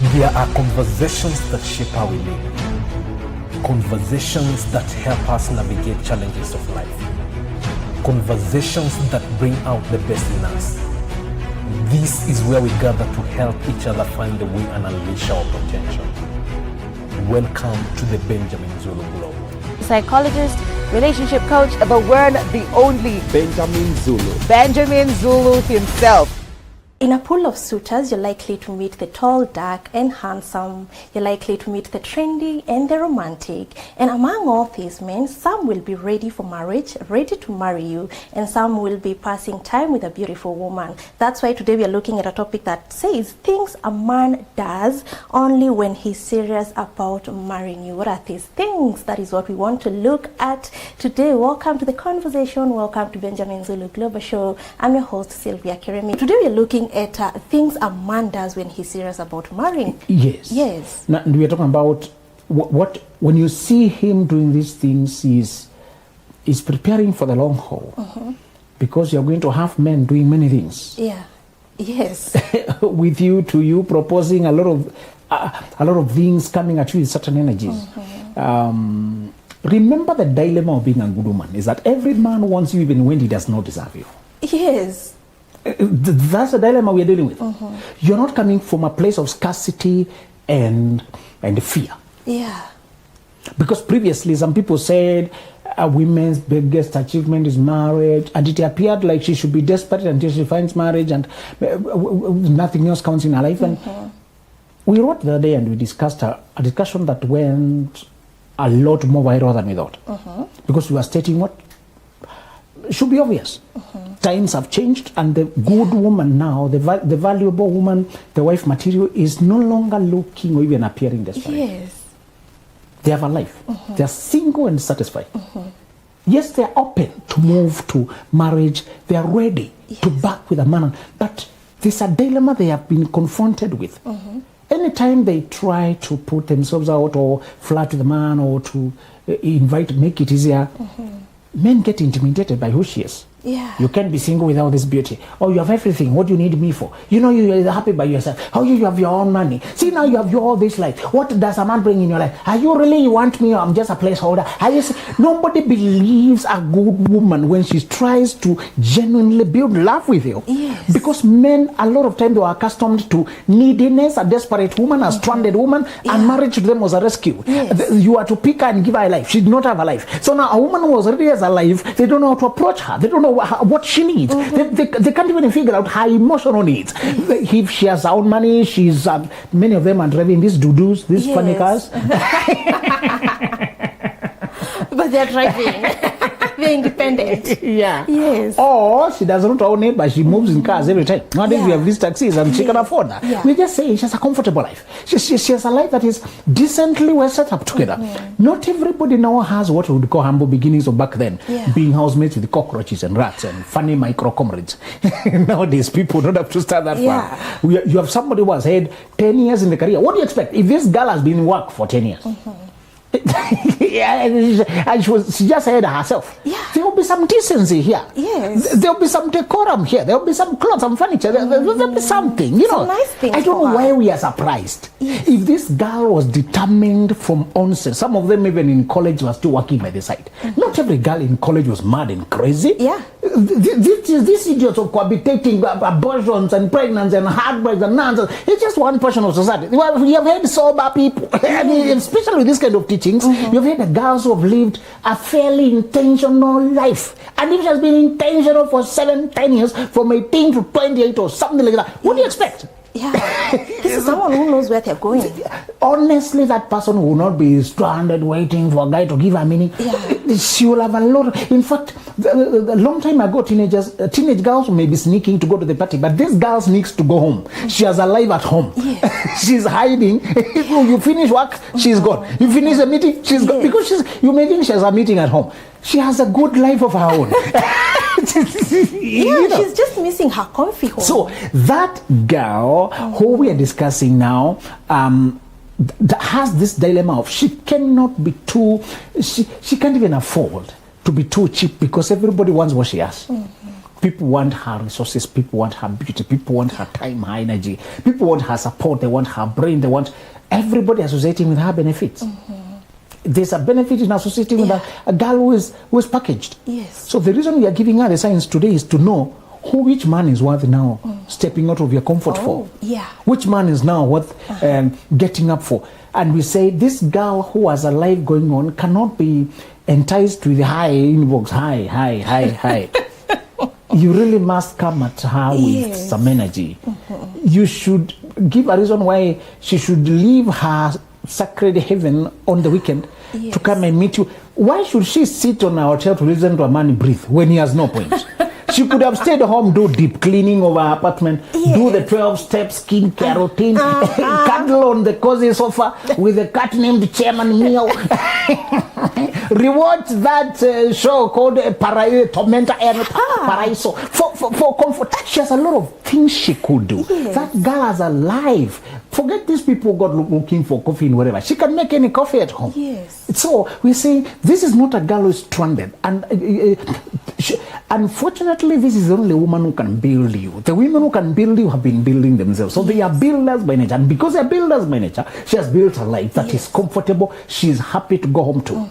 There are conversations that shape how we live, conversations that help us navigate challenges of life, conversations that bring out the best in us. This is where we gather to help each other find a way and unleash our potential. Welcome to the Benjamin Zulu Global. Psychologist, relationship coach, the one, the only Benjamin Zulu. Benjamin Zulu himself. In a pool of suitors, you're likely to meet the tall, dark, and handsome. You're likely to meet the trendy and the romantic. And among all these men, some will be ready for marriage, ready to marry you, and some will be passing time with a beautiful woman. That's why today we are looking at a topic that says things a man does only when he's serious about marrying you. What are these things? That is what we want to look at today. Welcome to the conversation. Welcome to Benjamin Zulu Global Show. I'm your host, Sylvia Kiremi. Today we are looking at things a man does when he's serious about marrying. Yes. Yes. Now, we are talking about what when you see him doing these things, is preparing for the long haul. Because you're going to have men doing many things. Yeah. Yes. With you, to you, proposing a lot of things, coming at you with certain energies. Remember, the dilemma of being a good woman is that every man wants you even when he does not deserve you. Yes. That's the dilemma we are dealing with. You're not coming from a place of scarcity and fear. Yeah. Because previously some people said a woman's biggest achievement is marriage, and it appeared like she should be desperate until she finds marriage, and nothing else counts in her life. And we wrote the other day and we discussed a discussion that went a lot more viral than we thought. Because we were stating what should be obvious. Times have changed, and the good woman now, the valuable woman, the wife material, is no longer looking or even appearing desperate. Yes. They have a life. They are single and satisfied. Yes, they are open to move to marriage. They are ready to back with a man. But there's a dilemma they have been confronted with. Anytime they try to put themselves out or flirt with a man or to make it easier, men get intimidated by who she is. Yeah. You can't be single without this beauty. Oh, you have everything. What do you need me for? You know you're happy by yourself. Oh, you have your own money. See, now you have all this life. What does a man bring in your life? Are you really want me, or I'm just a placeholder? Nobody believes a good woman when she tries to genuinely build love with you. Yes. Because men, a lot of time, they are accustomed to neediness, a desperate woman, a stranded woman, and marriage to them was a rescue. Yes. You are to pick her and give her a life. She did not have a life. So now a woman who was already has a life, they don't know how to approach her. They don't know what she needs. They can't even figure out her emotional needs. If she has her own money, she's many of them are driving these doo-doos, these funny cars. But they're driving. They're independent. Yeah. Yes. Or she doesn't own it, but she moves in cars every time. Nowadays we have these taxis and she can afford that. Yeah. We just say she has a comfortable life. She has a life that is decently well set up together. Not everybody now has what we would call humble beginnings of back then. Yeah. Being housemates with cockroaches and rats and funny micro comrades. Nowadays people don't have to start that far. You have somebody who has had 10 years in the career. What do you expect? If this girl has been in work for 10 years, and she just said herself, there will be some decency here. Yes. There will be some decorum here. There will be some clothes, some furniture. There will be something, you know. Some nice things I don't know for her. why we are surprised. Yes. If this girl was determined from onset, some of them even in college were still working by the side. Not every girl in college was mad and crazy. Yeah. These idiots of cohabitating, abortions and pregnancy and heartbreaks and nonsense, it's just one portion of society. We have had sober people, I mean, especially with this kind of teachings, you've had the girls who have lived a fairly intentional life. And if she has been intentional for 7-10 years, from 18 to 28 or something like that, what do you expect? Yeah. This is someone who knows where they're going. Honestly, that person will not be stranded waiting for a guy to give her meaning. Yeah. She will have a lot. In fact, a long time ago, teenage girls may be sneaking to go to the party, but this girl sneaks to go home. She has a life at home. Yes. She's hiding. You finish work, she's gone. You finish a meeting, she's gone. Because you may think she has a meeting at home. She has a good life of her own. She's just missing her comfy home. So that girl who we are discussing now has this dilemma of she cannot be too, she can't even afford to be too cheap because everybody wants what she has. People want her resources, people want her beauty, people want her time, her energy, people want her support, they want her brain, they want everybody associating with her benefits. There's a benefit in associating with a girl who is packaged. Yes. So the reason we are giving her the science today is to know which man is worth now stepping out of your comfort for. Yeah. Which man is now worth getting up for. And we say this girl who has a life going on cannot be enticed with high inbox, high. You really must come at her with some energy. You should give a reason why she should leave her sacred heaven on the weekend to come and meet you. Why should she sit on a hotel to listen to a man breathe when he has no point? She could have stayed home, do deep cleaning of her apartment, do the 12-step skincare routine, cuddle on the cozy sofa with a cat named Chairman Meow. Rewatch that show called Tormenta and Paraiso for comfort. She has a lot of things she could do. That girl has a life. Forget these people got looking for coffee and whatever. She can make any coffee at home. Yes. So we say this is not a girl who is stranded. And unfortunately, this is the only woman who can build you. The women who can build you have been building themselves. So they are builders by nature. And because they are builders by nature, she has built a life that is comfortable. She is happy to go home to.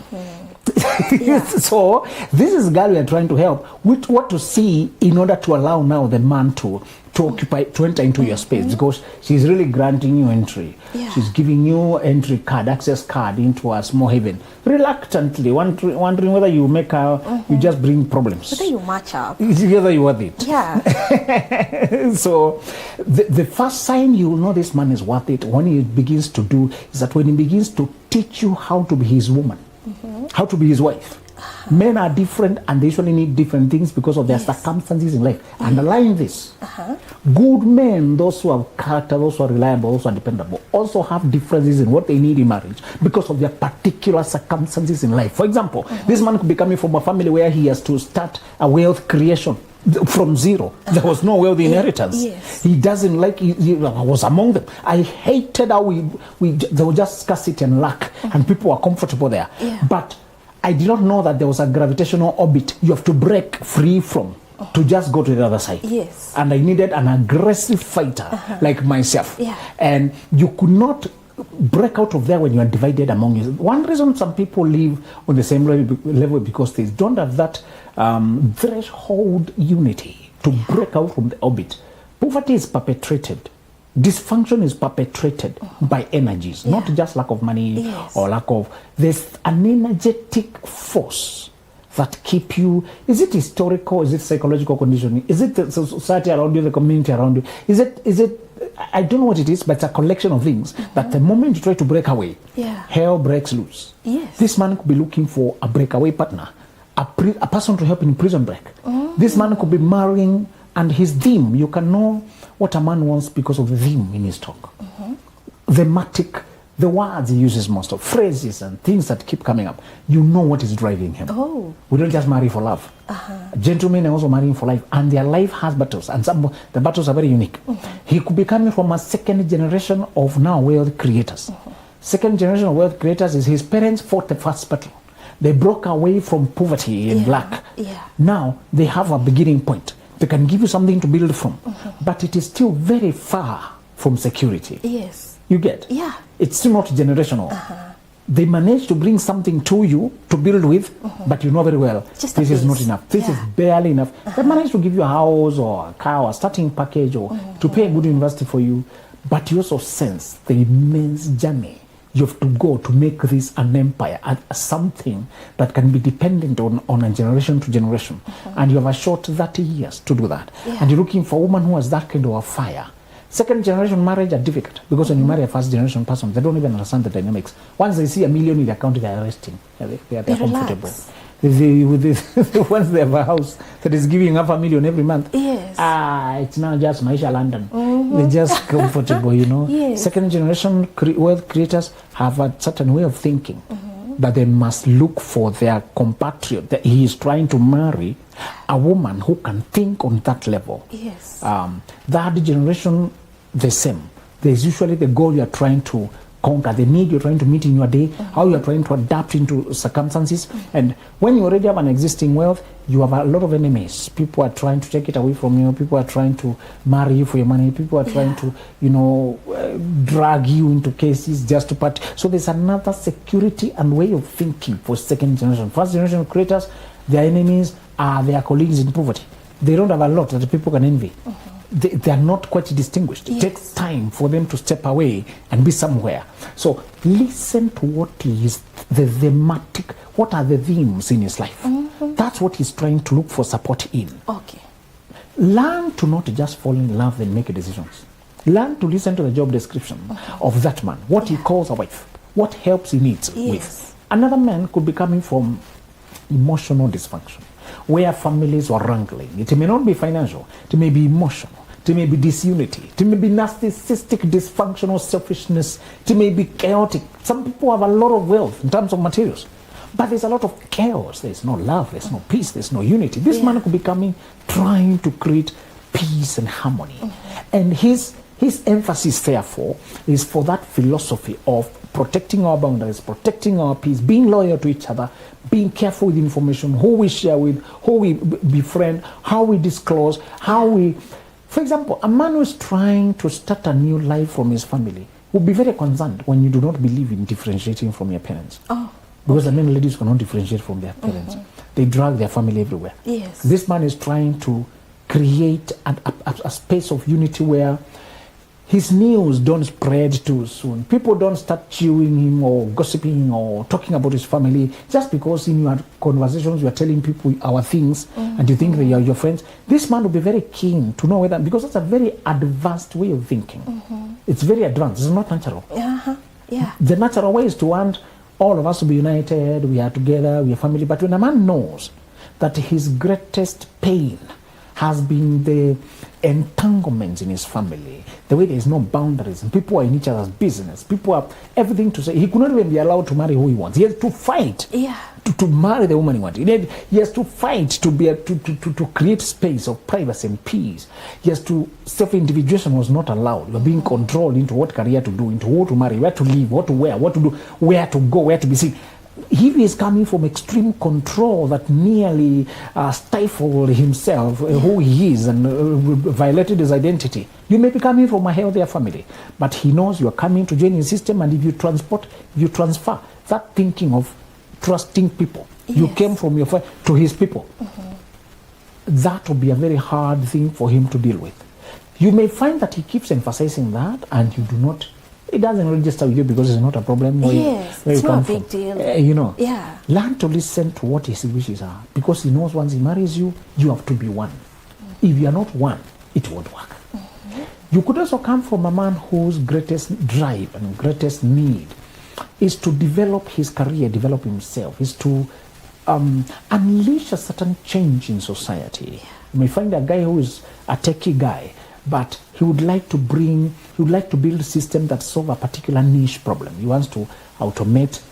So this is girl we are trying to help with what to see in order to allow now the man to occupy, to enter into your space, because she's really granting you entry. She's giving you entry card, access card into a small haven, reluctantly, wondering whether you make her, you just bring problems. Whether you match up. Whether you worth it. Yeah. So the first sign you will know this man is worth it when he begins to do is that when he begins to teach you how to be his woman, how to be his wife. Men are different and they usually need different things because of their circumstances in life. Underline this. Good men, those who have character, those who are reliable, those who are dependable, also have differences in what they need in marriage because of their particular circumstances in life. For example, this man could be coming from a family where he has to start a wealth creation from zero. There was no wealthy inheritance. He doesn't like, he was among them. I hated how there was just scarcity and lack and people were comfortable there. But I did not know that there was a gravitational orbit you have to break free from to just go to the other side. And I needed an aggressive fighter like myself. And you could not break out of there when you are divided among you. One reason some people live on the same level because they don't have that threshold unity to break out from the orbit. Poverty is perpetrated. Dysfunction is perpetrated by energies, not just lack of money or lack of. There's an energetic force that keep you. Is it historical? Is it psychological conditioning? Is it the society around you, the community around you? Is it? I don't know what it is, but it's a collection of things that the moment you try to break away, hell breaks loose. This man could be looking for a breakaway partner, a person to help in prison break. This man could be marrying, and his theme, you can know what a man wants because of the theme in his talk. Thematic, the words he uses most of, phrases and things that keep coming up. You know what is driving him. We don't just marry for love. Gentlemen are also marrying for life, and their life has battles, and some the battles are very unique. He could be coming from a second generation of now wealth creators. Second generation of wealth creators is his parents fought the first battle. They broke away from poverty and lack. Now they have a beginning point. They can give you something to build from, but it is still very far from security. You get? It's still not generational. They manage to bring something to you to build with, but you know very well, this is not enough. This is barely enough. They manage to give you a house or a car or a starting package or to pay a good university for you, but you also sense the immense journey you have to go to make this an empire, something that can be dependent on a generation to generation. And you have a short 30 years to do that. And you're looking for a woman who has that kind of a fire. Second generation marriage are difficult because when you marry a first generation person, they don't even understand the dynamics. Once they see $1 million in the account, they are resting. They're comfortable. Once they have a house that is giving $500,000 every month, it's now just Maisha London. They're just comfortable, you know. Second generation wealth creators have a certain way of thinking that they must look for their compatriot that he is trying to marry, a woman who can think on that level. Third generation, the same. There's usually the goal you are trying to conquer, the need you're trying to meet in your day, how you're trying to adapt into circumstances. And when you already have an existing wealth, you have a lot of enemies. People are trying to take it away from you. People are trying to marry you for your money. People are trying to, drag you into cases just to part. So there's another security and way of thinking for second generation. First generation creators, their enemies are their colleagues in poverty. They don't have a lot that people can envy. They are not quite distinguished. It takes time for them to step away and be somewhere. So listen to what is the thematic, what are the themes in his life. That's what he's trying to look for support in. Okay. Learn to not just fall in love and make decisions. Learn to listen to the job description of that man, what he calls a wife, what helps he needs with. Another man could be coming from emotional dysfunction, where families are wrangling. It may not be financial, it may be emotional, it may be disunity, it may be narcissistic, dysfunctional selfishness, it may be chaotic. Some people have a lot of wealth in terms of materials, but there's a lot of chaos. There's no love, there's no peace, there's no unity. This man could be coming, trying to create peace and harmony. And his emphasis, therefore, is for that philosophy of protecting our boundaries, protecting our peace, being loyal to each other, being careful with information, who we share with, who we befriend, how we disclose, how we... For example, a man who is trying to start a new life from his family will be very concerned when you do not believe in differentiating from your parents. Because the many ladies cannot differentiate from their parents. They drag their family everywhere. Yes. This man is trying to create a space of unity where his news don't spread too soon. People don't start chewing him or gossiping or talking about his family just because in your conversations you are telling people our things and you think they are your friends. This man will be very keen to know whether, because that's a very advanced way of thinking. It's very advanced. It's not natural. Yeah. The natural way is to want all of us to be united, we are together, we are family. But when a man knows that his greatest pain has been the entanglements in his family, the way there is no boundaries, and people are in each other's business, people have everything to say. He could not even be allowed to marry who he wants. He has to fight to marry the woman he wants. He has to fight to be to create space of privacy and peace. He has to, self-individuation was not allowed. You are being controlled into what career to do, into who to marry, where to live, what to wear, what to do, where to go, where to be seen. He is coming from extreme control that nearly stifled himself, who he is, and violated his identity. You may be coming from a healthier family, but he knows you are coming to join his system, and if you transfer that thinking of trusting people, you came from your family to his people, that will be a very hard thing for him to deal with. You may find that he keeps emphasizing that, and you do not. It doesn't register with you because it's not a problem. It's not a big deal. Learn to listen to what his wishes are, because he knows once he marries you, you have to be one. If you are not one, it won't work. You could also come from a man whose greatest drive and greatest need is to develop his career, develop himself, is to unleash a certain change in society. You may find a guy who is a techie guy, but he would like to build a system that solve a particular niche problem. He wants to automate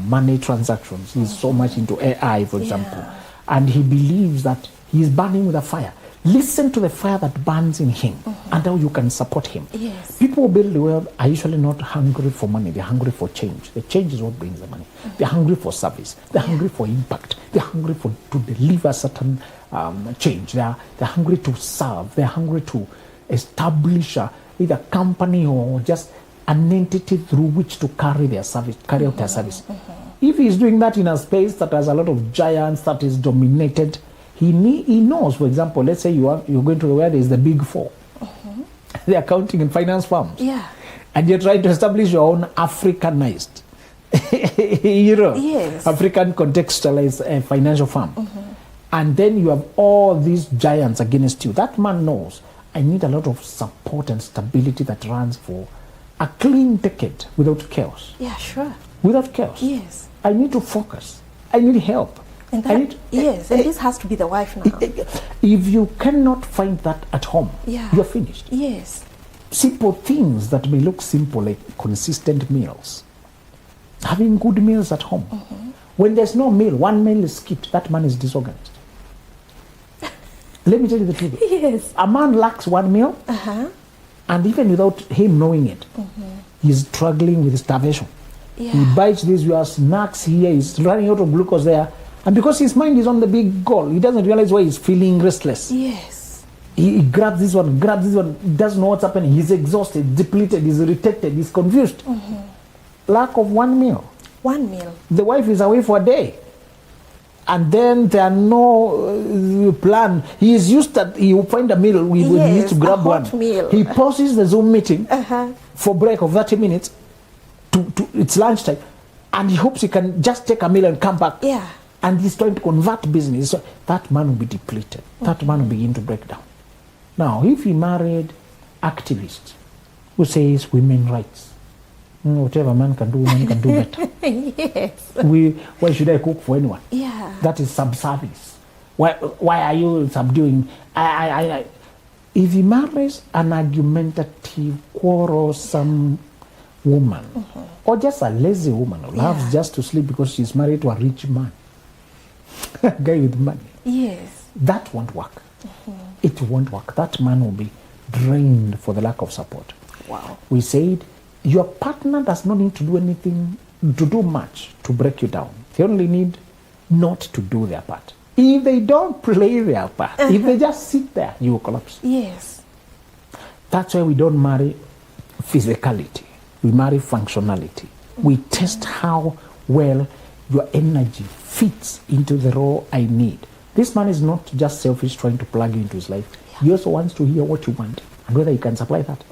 money transactions. He's so much into AI, for example. And he believes that he is burning with a fire. Listen to the fire that burns in him and how you can support him. People who build the world are usually not hungry for money. They're hungry for change. The change is what brings the money. They're hungry for service. They're hungry for impact. They're hungry to deliver certain change. They're hungry to serve. They're hungry to establish either a company or just an entity through which to carry out their service. If he's doing that in a space that has a lot of giants, that is dominated, he knows, for example, let's say you're going to where there is the big four, the accounting and finance firms, and you're trying to establish your own Africanized, African contextualized financial firm, and then you have all these giants against you. That man knows, I need a lot of support and stability that runs for a clean decade without chaos. Without chaos. I need to focus. I need help. And and this has to be the wife now. If you cannot find that at home, you're finished. Simple things that may look simple, like consistent meals. Having good meals at home. When there's no meal, one meal is skipped, that man is disorganized. Let me tell you the truth. A man lacks one meal, And even without him knowing it, he's struggling with starvation. Yeah. He bites these your snacks here, he's running out of glucose there. And because his mind is on the big goal, he doesn't realize why he's feeling restless. Yes. He grabs this one, doesn't know what's happening. He's exhausted, depleted, he's irritated, he's confused. Lack of one meal. One meal. The wife is away for a day. And then there are no plan. He is used that he will find a meal, we will need Yes, to grab a hot one. meal. He pauses the Zoom meeting Uh-huh. for break of 30 minutes to it's lunchtime. And he hopes he can just take a meal and come back. Yeah. And he's trying to convert business. So that man will be depleted. That man will begin to break down. Now, if he married activist who says women's rights, whatever man can do, women can do better. Yes. Why should I cook for anyone? Yeah. That is sub-service. Why are you subduing? If he marries an argumentative, quarrelsome woman, or just a lazy woman who loves just to sleep because she's married to a rich man, a guy with money, Yes. that won't work. It won't work. That man will be drained for the lack of support. Wow. We said your partner does not need to do anything, to do much to break you down. They only need not to do their part. If they don't play their part, if they just sit there, you will collapse. Yes. That's why we don't marry physicality. We marry functionality. We test how well your energy fits into the role I need. This man is not just selfish trying to plug you into his life. He also wants to hear what you want and whether you can supply that.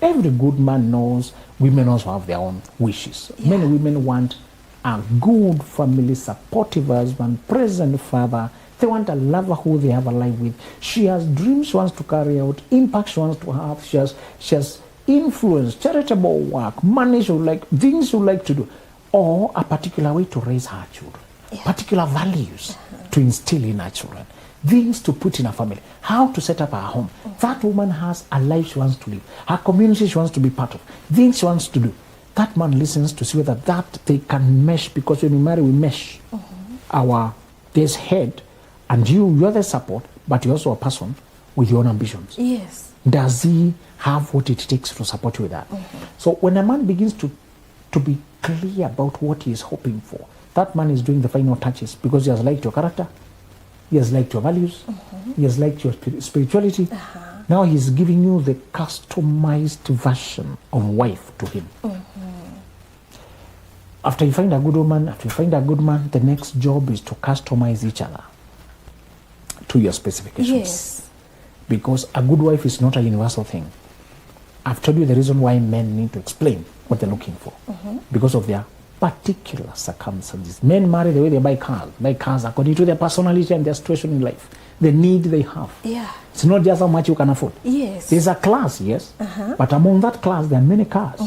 Every good man knows women also have their own wishes. Many women want a good family, supportive husband, present father. They want a lover who they have a life with. She has dreams she wants to carry out, impact she wants to have. She has influence, charitable work, money she would like, things she would like to do, or a particular way to raise her children, particular values to instill in her children, things to put in her family, how to set up her home. That woman has a life she wants to live, her community she wants to be part of, things she wants to do. That man listens to see whether that they can mesh, because when we marry, we mesh. There's head, and you're the support, but you're also a person with your own ambitions. Yes. Does he have what it takes to support you with that? So when a man begins to be clear about what he is hoping for, that man is doing the final touches, because he has liked your character, he has liked your values, he has liked your spirituality. Now he's giving you the customized version of wife to him. After you find a good woman, after you find a good man, the next job is to customize each other to your specifications. Yes. Because a good wife is not a universal thing. I've told you the reason why men need to explain what they're looking for. Because of their particular circumstances. Men marry the way they buy cars according to their personality and their situation in life, the need they have. Yeah. It's not just how much you can afford. Yes. There's a class, yes, but among that class there are many cars.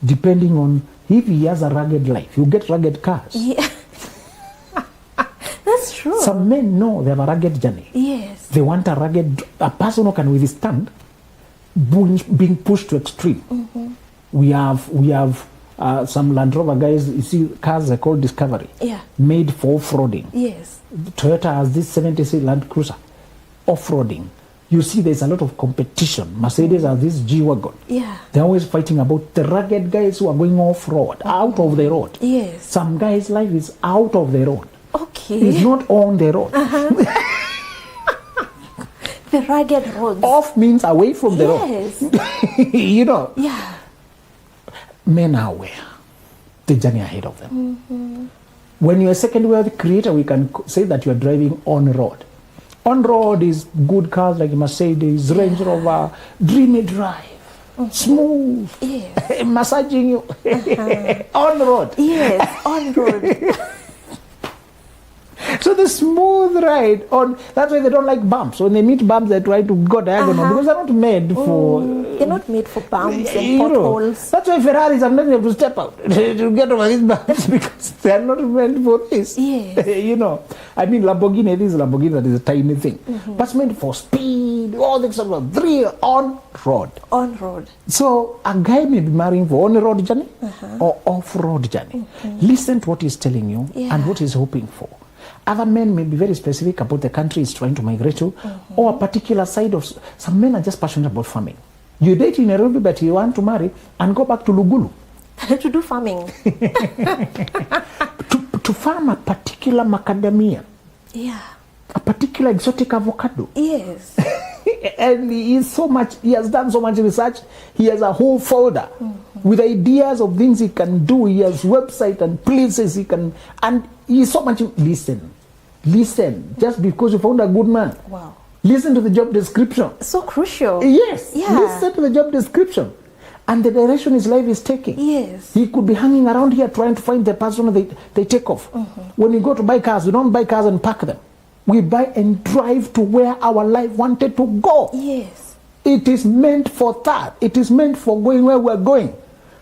Depending on if he has a rugged life, you get rugged cars. Yeah. That's true. Some men know they have a rugged journey. Yes. They want a person who can withstand being pushed to extreme. We have some Land Rover guys, you see cars are called Discovery. Yeah. Made for off-roading. Yes. Toyota has this 76 Land Cruiser, off-roading. You see there's a lot of competition. Mercedes has this G-Wagon. Yeah. They're always fighting about the rugged guys who are going off-road, out of the road. Yes. Some guy's life is out of the road. Okay. It's not on the road. The rugged roads. Off means away from the Yes. road. You know, Yeah. men are aware the journey ahead of them. When you're a second world creator, we can say that you're driving on road. On road is good cars like Mercedes, Range Rover, dreamy drive, smooth, Yes. massaging you on road. Yes. On road. So the smooth ride on, that's why they don't like bumps. When they meet bumps, they try to go diagonal because they're not made for. They're not made for bumps and you know, potholes. that's why Ferraris sometimes have to step out to get over these bumps because they're not meant for this. Yes. You know, I mean, Lamborghini, this Lamborghini that is a tiny thing, but it's meant for speed, all the sort of thrill on road. On road. So a guy may be marrying for on-road journey or off-road journey. Listen to what he's telling you and what he's hoping for. Other men may be very specific about the country he's trying to migrate to, or a particular side of. Some men are just passionate about farming. You date in Nairobi, but you want to marry and go back to Lugulu To do farming. to farm a particular macadamia, Yeah. a particular exotic avocado. Yes. And he has done so much research. He has a whole folder with ideas of things he can do. He has website and places he can, and he's so much. Listen, just because you found a good man. Wow. Listen to the job description. So crucial. Yes. Yeah. Listen to the job description and the direction his life is taking. Yes. He could be hanging around here trying to find the person they take off. When we go to buy cars, we don't buy cars and park them. We buy and drive to where our life wanted to go. Yes. It is meant for that. It is meant for going where we're going.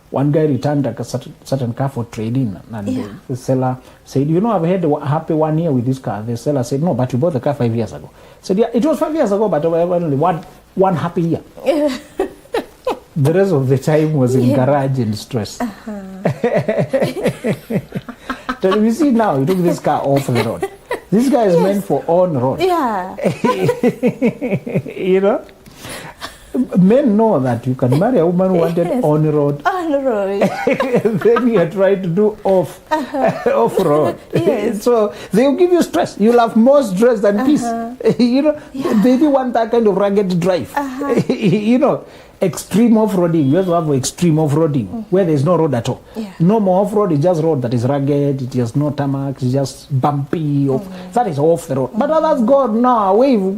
One guy returned a certain car for trading, and Yeah. the seller said, "You know, I've had a happy 1 year with this car." The seller said, "No, but you bought the car 5 years ago." Said, "Yeah, it was 5 years ago, but only one happy year." The rest of the time was in garage and stress. So you see now, you took this car off the road. This guy is meant for on road. Yeah. You know, men know that you can marry a woman who wanted Yes. on road. On the road. Then you are trying to do off road. Yes. So they will give you stress. You'll have more stress than peace. You know, they do want that kind of rugged drive. You know, extreme off-roading. You also have extreme off-roading where there's no road at all. Yeah. No more off-road, it's just road that is rugged, it has no tarmac, it's just bumpy. That is off the road. But others go now away. We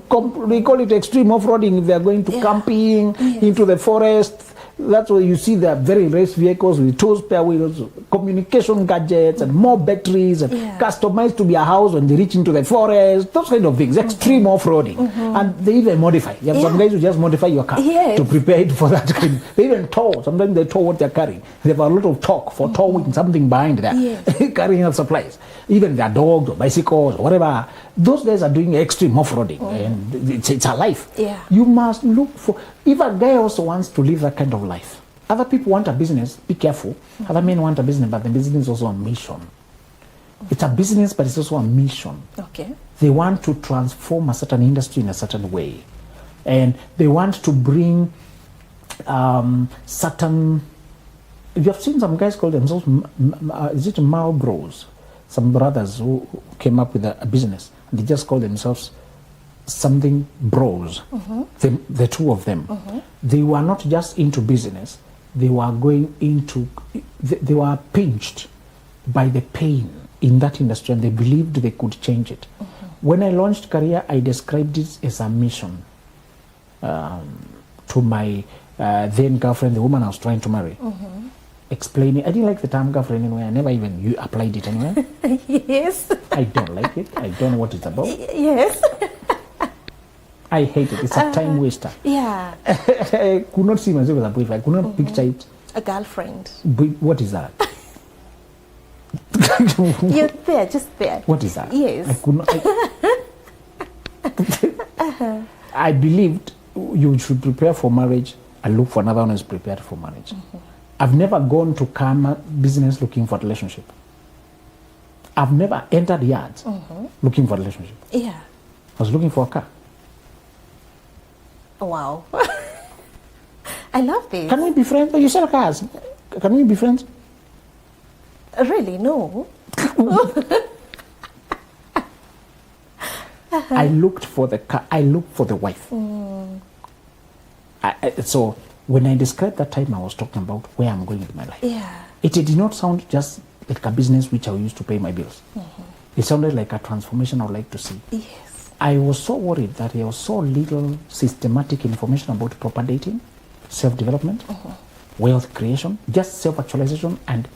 call it extreme off-roading if they are going to camping, into the forest. That's where you see the very race vehicles with 2 spare wheels, communication gadgets, and more batteries, and customized to be a house when they reach into the forest. Those kind of things, extreme off-roading, and they even modify. You have some guys who just modify your car to prepare it for that kind. They even tow. Sometimes they tow what they're carrying. They have a lot of torque for towing something behind there, carrying out supplies. Even their dogs or bicycles or whatever. Those guys are doing extreme off-roading, and it's a life. Yeah. You must look for. If a guy also wants to live that kind of life, other people want a business, be careful. Other men want a business, but the business is also a mission. It's a business, but it's also a mission. Okay. They want to transform a certain industry in a certain way. And they want to bring certain. You have seen some guys call themselves, is it Marlboros? Some brothers who came up with a business. They just call themselves something bros. The two of them. They were not just into business. They were going into. They were pinched by the pain in that industry, and they believed they could change it. When I launched Career, I described it as a mission to my then girlfriend, the woman I was trying to marry. Explaining, I didn't like the term girlfriend anyway. I never even applied it anywhere. Yes. I don't like it. I don't know what it's about. Yes. I hate it. It's a time waster. Yeah. I could not see myself as a boyfriend. I could not picture it. A girlfriend. What is that? You're there, just there. What is that? Yes. I could not. I believed you should prepare for marriage and look for another one who's prepared for marriage. I've never gone to karma business looking for a relationship. I've never entered yards looking for a relationship. Yeah. I was looking for a car. Wow. I love this. Can we be friends? You sell cars. Can we be friends? Really? No. I looked for the car. I looked for the wife. So when I described that time, I was talking about where I'm going with my life. Yeah. It did not sound just like a business which I used to pay my bills. It sounded like a transformation I would like to see. Yes. I was so worried that there was so little systematic information about proper dating, self-development, wealth creation, just self-actualization, and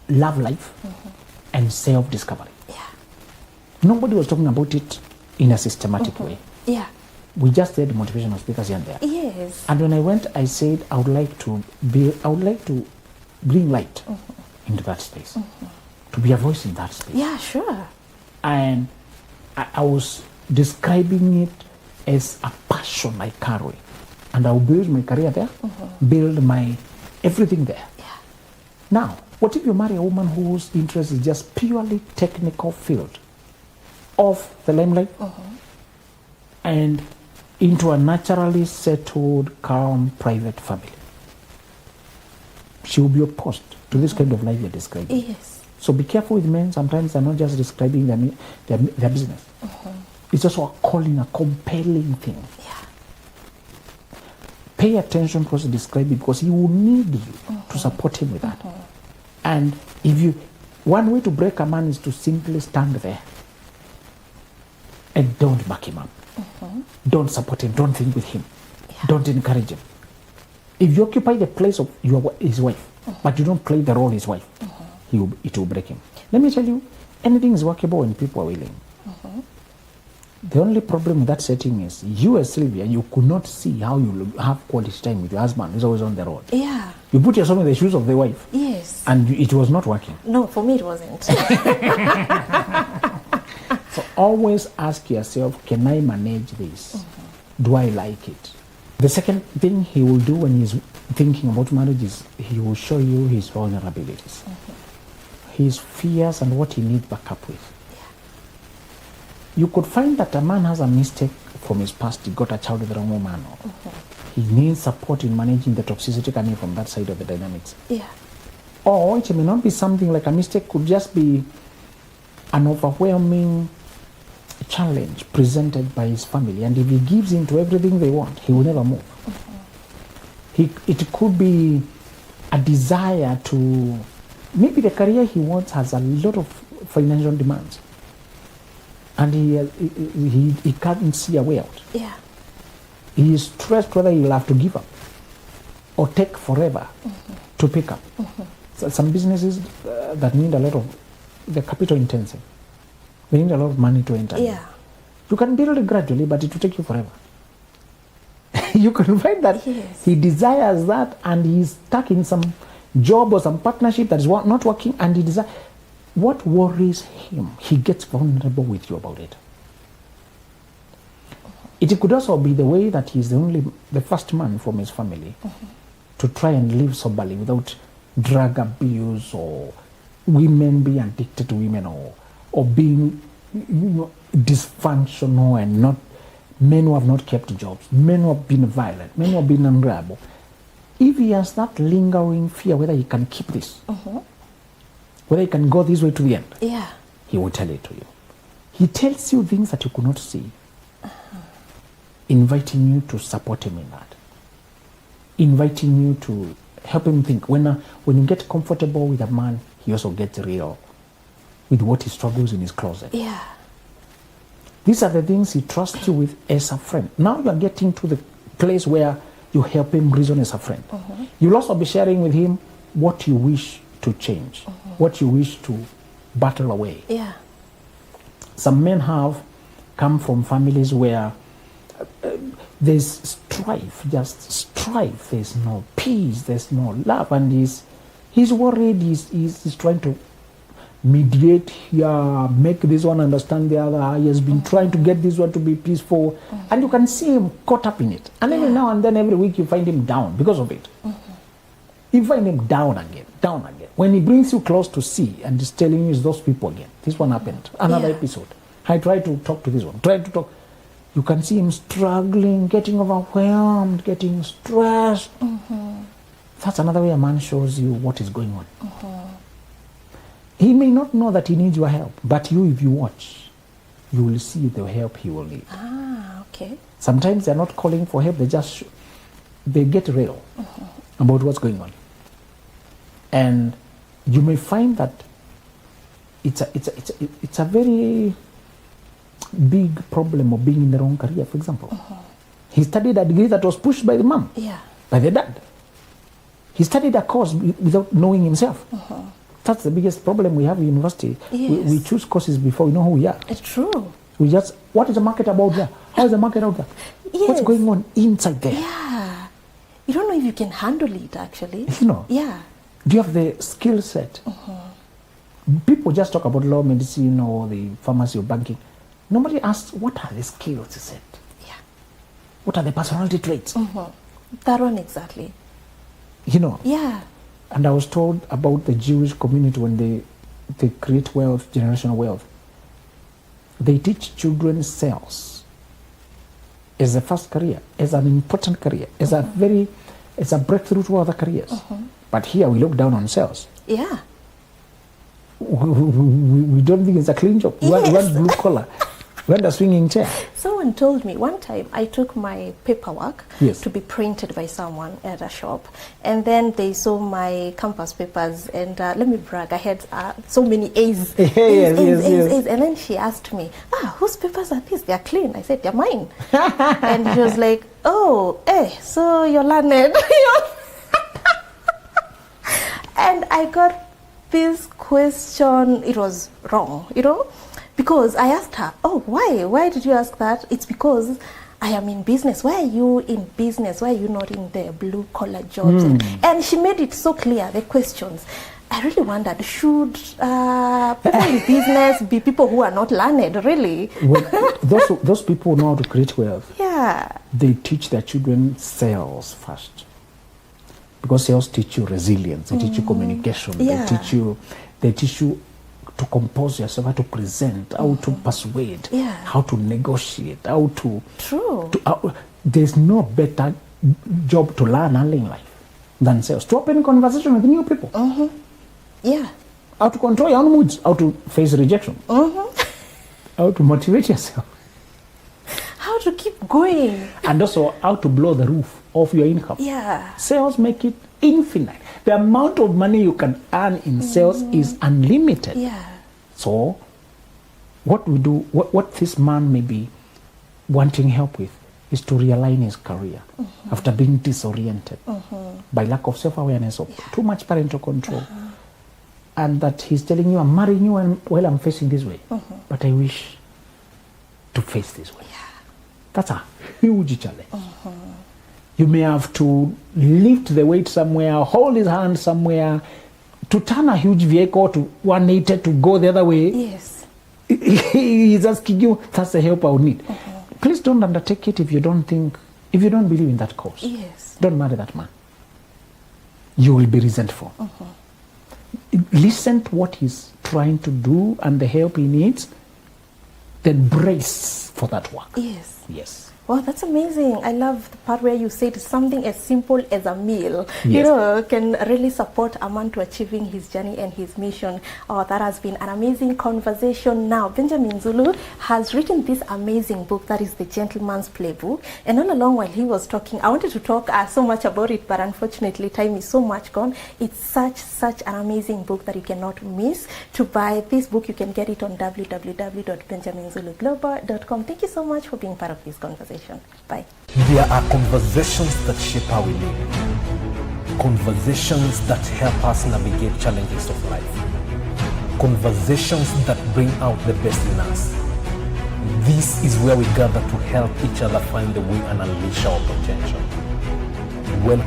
love life, and self-discovery. Yeah. Nobody was talking about it in a systematic way. Yeah. We just had motivational speakers here and there. Yes. And when I went, I said I would like to bring light into that space, to be a voice in that space. Yeah, sure. And I was describing it as a passion I carry, and I will build my career there, build my everything there. Yeah. Now, what if you marry a woman whose interest is just purely technical field, off the limelight, and into a naturally settled, calm, private family. She will be opposed to this kind of life you're describing. Yes. So be careful with men. Sometimes they're not just describing their business. It's also a calling, a compelling thing. Yeah. Pay attention to what he's describing, because he will need you to support him with that. And one way to break a man is to simply stand there and don't back him up. Don't support him. Don't think with him. Yeah. Don't encourage him. If you occupy the place of his wife, but you don't play the role of his wife, it will break him. Let me tell you, anything is workable when people are willing. The only problem with that setting is you as Sylvia, you could not see how you have quality time with your husband who's always on the road. Yeah. You put yourself in the shoes of the wife. Yes. And it was not working. No, for me it wasn't. So always ask yourself, can I manage this? Do I like it? The second thing he will do when he's thinking about marriage is he will show you his vulnerabilities. His fears and what he needs backup with. You could find that a man has a mistake from his past. He got a child with the wrong woman. He needs support in managing the toxicity coming from that side of the dynamics. Yeah. Or it may not be something like a mistake, could just be an overwhelming challenge presented by his family. And if he gives in to everything they want, he will never move. It could be a desire to, maybe the career he wants has a lot of financial demands. And he can't see a way out. Yeah. He is stressed whether he'll have to give up or take forever to pick up. So some businesses that need a lot of, they're capital intensive. They need a lot of money to enter. Yeah. You can build it gradually, but it will take you forever. You can find that he desires that, and he's stuck in some job or some partnership that is not working, and he desires. What worries him, he gets vulnerable with you about it. It could also be the way that he's the first man from his family to try and live soberly without drug abuse or women being addicted to women or being dysfunctional, and not men who have not kept jobs, men who have been violent, men who have been unreliable. If he has that lingering fear whether he can keep this, whether he can go this way to the end, he will tell it to you. He tells you things that you could not see, inviting you to support him in that, inviting you to help him think. When you get comfortable with a man, he also gets real with what he struggles in his closet. Yeah. These are the things he trusts you with as a friend. Now you are getting to the place where you help him reason as a friend. You'll also be sharing with him what you wish to change, what you wish to battle away. Yeah. Some men have come from families where there's strife, just strife. There's no peace, there's no love, and he's worried. He's trying to mediate here, make this one understand the other. He has been trying to get this one to be peaceful, and you can see him caught up in it. And every now and then, every week, you find him down because of it. You find him down again. When he brings you close to see and is telling you it's those people again, this one happened, another episode. I try to talk to this one, you can see him struggling, getting overwhelmed, getting stressed. That's another way a man shows you what is going on. He may not know that he needs your help, but if you watch, you will see the help he will need. Okay. Sometimes they're not calling for help, they get real about what's going on. And you may find that it's a very big problem of being in the wrong career, for example. He studied a degree that was pushed by the mom, by the dad. He studied a course without knowing himself. That's the biggest problem we have in university. We choose courses before we know who we are. It's true. We just, what is the market about there? How is the market out there? What's going on inside there? Yeah. You don't know if you can handle it, actually. You know? Yeah. Do you have the skill set? People just talk about law, medicine, or the pharmacy or banking. Nobody asks, what are the skill set? Yeah. What are the personality traits? That one exactly. You know? Yeah. And I was told about the Jewish community when they create wealth, generational wealth. They teach children sales as a first career, as an important career, as a breakthrough to other careers. But here we look down on sales. Yeah. We don't think it's a clean job. We want blue collar. We want a swinging chair. Someone told me one time I took my paperwork Yes. to be printed by someone at a shop, and then they saw my campus papers, and let me brag, I had so many A's. Yes, A's. And then she asked me, whose papers are these? They're clean. I said, they're mine. And she was like, oh, so you're learned. And I got this question, it was wrong, because I asked her, why did you ask that? It's because I am in business. Why are you in business? Why are you not in the blue collar jobs? And she made it so clear, the questions. I really wondered, should people in business be people who are not learned, really? Well, those people know how to create wealth. Yeah. They teach their children sales first. Because sales teach you resilience, they teach you communication, Yeah. they teach you to compose yourself, how to present, how to persuade, Yeah. how to negotiate, how to... True. There's no better job to learn early in life than sales. To open conversation with new people. Yeah. How to control your own moods, how to face rejection, how to motivate yourself, How to keep going. and also how to blow the roof off your income. Yeah. Sales make it infinite. The amount of money you can earn in sales is unlimited. Yeah. So, what we do, what this man may be wanting help with, is to realign his career after being disoriented by lack of self-awareness, or too much parental control. And that he's telling you, I'm marrying you while I'm facing this way. But I wish to face this way. That's a huge challenge. You may have to lift the weight somewhere, hold his hand somewhere, to turn a huge vehicle to 180 to go the other way. Yes. He's asking you, that's the help I would need. Please don't undertake it if you don't believe in that cause. Yes. Don't marry that man. You will be resentful. Listen to what he's trying to do and the help he needs, then brace for that work. Yes. Yes. Wow, that's amazing. I love the part where you said something as simple as a meal, Yes. can really support a man to achieving his journey and his mission. Oh, that has been an amazing conversation. Now, Benjamin Zulu has written this amazing book that is The Gentleman's Playbook. And all along while he was talking, I wanted to talk so much about it, but unfortunately time is so much gone. It's such an amazing book that you cannot miss. To buy this book, you can get it on www.benjaminzuluglobal.com. Thank you so much for being part of this conversation. Bye. There are conversations that shape how we live, conversations that help us navigate challenges of life, conversations that bring out the best in us. This is where we gather to help each other find the way and unleash our potential. Welcome